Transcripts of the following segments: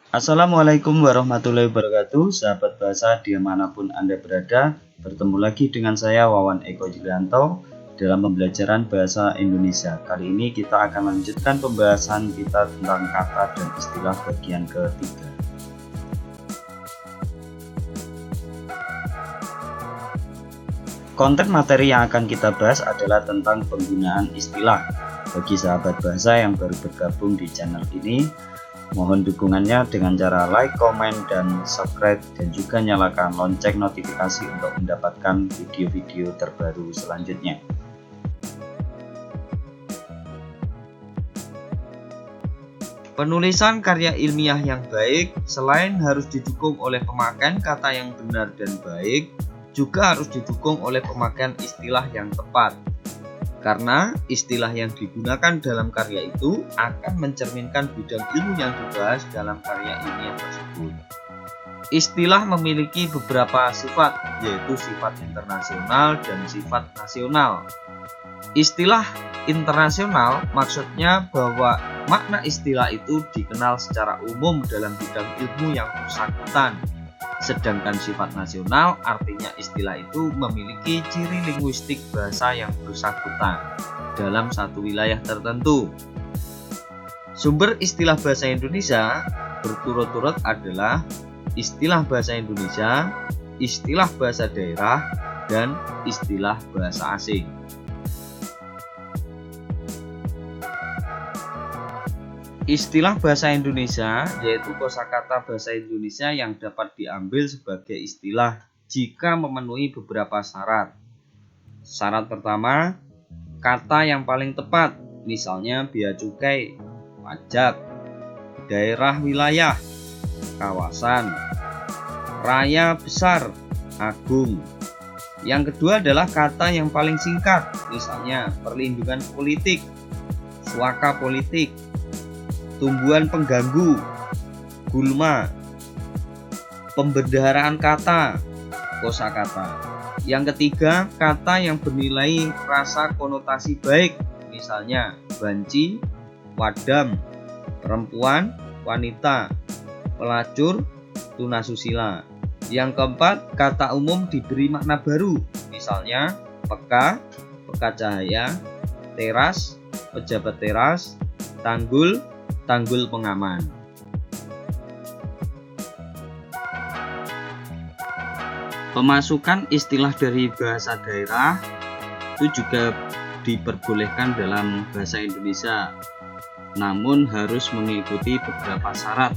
Assalamualaikum warahmatullahi wabarakatuh, sahabat bahasa dimanapun Anda berada. Bertemu lagi dengan saya Wawan Eko Julianto dalam pembelajaran bahasa Indonesia. Kali ini kita akan melanjutkan pembahasan kita tentang kata dan istilah bagian ketiga. Konten materi yang akan kita bahas adalah tentang penggunaan istilah. Bagi sahabat bahasa yang baru bergabung di channel ini, mohon dukungannya dengan cara like, komen, dan subscribe, dan juga nyalakan lonceng notifikasi untuk mendapatkan video-video terbaru selanjutnya. Penulisan karya ilmiah yang baik selain harus didukung oleh pemakaian kata yang benar dan baik, juga harus didukung oleh pemakaian istilah yang tepat. Karena istilah yang digunakan dalam karya itu akan mencerminkan bidang ilmu yang dibahas dalam karya ilmiah tersebut. Istilah memiliki beberapa sifat, yaitu sifat internasional dan sifat nasional. Istilah internasional maksudnya bahwa makna istilah itu dikenal secara umum dalam bidang ilmu yang bersangkutan. Sedangkan sifat nasional artinya istilah itu memiliki ciri linguistik bahasa yang bersangkutan dalam satu wilayah tertentu. Sumber istilah bahasa Indonesia berturut-turut adalah istilah bahasa Indonesia, istilah bahasa daerah, dan istilah bahasa asing. Istilah bahasa Indonesia yaitu kosakata bahasa Indonesia yang dapat diambil sebagai istilah jika memenuhi beberapa syarat. Syarat pertama, kata yang paling tepat, misalnya bea cukai, pajak, daerah wilayah, kawasan, raya besar, agung. Yang kedua adalah kata yang paling singkat, misalnya perlindungan politik, suaka politik, tumbuhan pengganggu, gulma, pembendaharaan kata, kosakata. Yang ketiga, kata yang bernilai rasa konotasi baik, misalnya banci, wadam, perempuan, wanita, pelacur, tunasusila. Yang keempat, kata umum diberi makna baru, misalnya peka, peka cahaya, teras, pejabat teras, tanggul, tanggul pengaman. Pemasukan istilah dari bahasa daerah itu juga diperbolehkan dalam bahasa Indonesia, namun harus mengikuti beberapa syarat.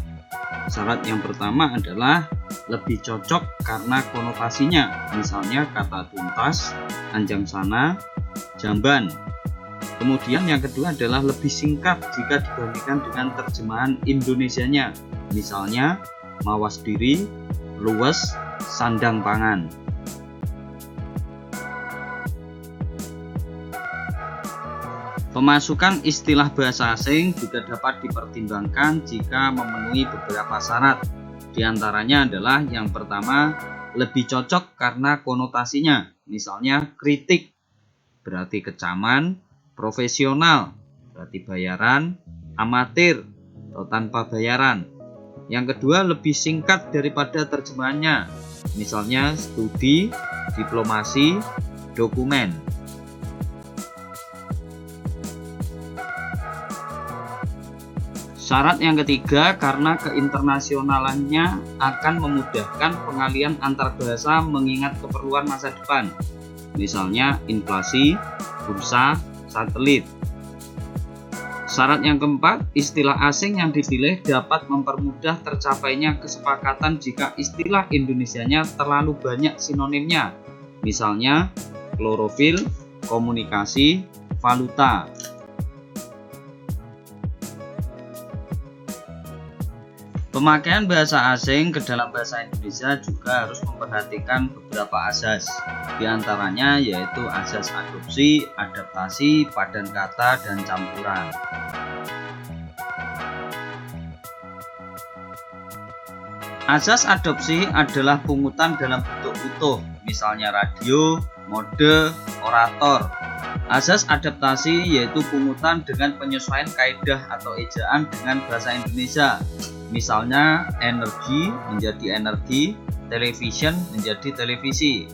Syarat yang pertama adalah lebih cocok karena konotasinya, misalnya kata tuntas, anjang sana, jamban. Kemudian yang kedua adalah lebih singkat jika dibandingkan dengan terjemahan Indonesianya, misalnya mawas diri, luwes, sandang pangan. Pemasukan istilah bahasa asing juga dapat dipertimbangkan jika memenuhi beberapa syarat. Di antaranya adalah yang pertama, lebih cocok karena konotasinya, misalnya kritik, berarti kecaman, profesional, berarti bayaran, amatir, atau tanpa bayaran. Yang kedua, lebih singkat daripada terjemahannya, misalnya studi, diplomasi, dokumen. Syarat yang ketiga, karena keinternasyonalannya akan memudahkan pengalian antar bahasa mengingat keperluan masa depan, misalnya inflasi, bursa, satelit. Syarat yang keempat, istilah asing yang dipilih dapat mempermudah tercapainya kesepakatan jika istilah Indonesianya terlalu banyak sinonimnya, misalnya klorofil, komunikasi, valuta. Pemakaian bahasa asing ke dalam bahasa Indonesia juga harus memperhatikan beberapa asas. Di antaranya yaitu asas adopsi, adaptasi, padan kata, dan campuran. Asas adopsi adalah pungutan dalam bentuk utuh, misalnya radio, mode, orator. Asas adaptasi yaitu pungutan dengan penyesuaian kaidah atau ejaan dengan bahasa Indonesia, Misalnya energi menjadi energi, television menjadi televisi.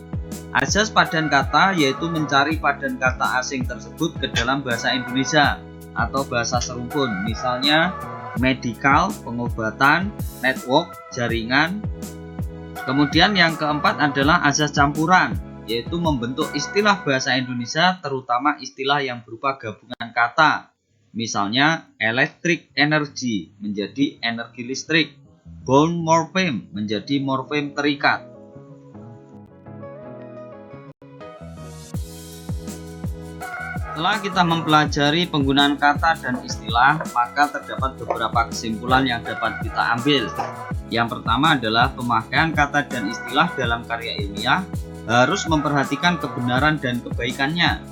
Azas padan kata yaitu mencari padan kata asing tersebut ke dalam bahasa Indonesia atau bahasa serumpun. Misalnya medical, pengobatan, network, jaringan. Kemudian yang keempat adalah azas campuran, yaitu membentuk istilah bahasa Indonesia terutama istilah yang berupa gabungan kata. Misalnya electric energy menjadi energi listrik, bound morpheme menjadi morfem terikat. Setelah kita mempelajari penggunaan kata dan istilah, maka terdapat beberapa kesimpulan yang dapat kita ambil. Yang pertama adalah pemakaian kata dan istilah dalam karya ilmiah harus memperhatikan kebenaran dan kebaikannya.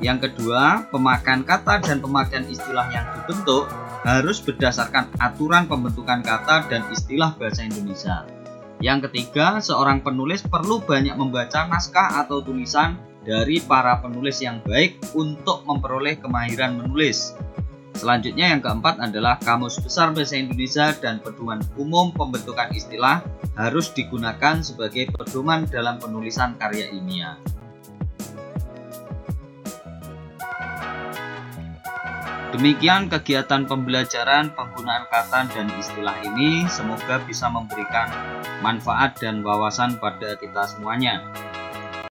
Yang kedua, pemakaian kata dan pemakaian istilah yang dibentuk harus berdasarkan aturan pembentukan kata dan istilah bahasa Indonesia. Yang ketiga, seorang penulis perlu banyak membaca naskah atau tulisan dari para penulis yang baik untuk memperoleh kemahiran menulis. Selanjutnya yang keempat adalah Kamus Besar Bahasa Indonesia dan Pedoman Umum Pembentukan Istilah harus digunakan sebagai pedoman dalam penulisan karya ilmiah. Demikian kegiatan pembelajaran penggunaan kata dan istilah ini, semoga bisa memberikan manfaat dan wawasan pada kita semuanya.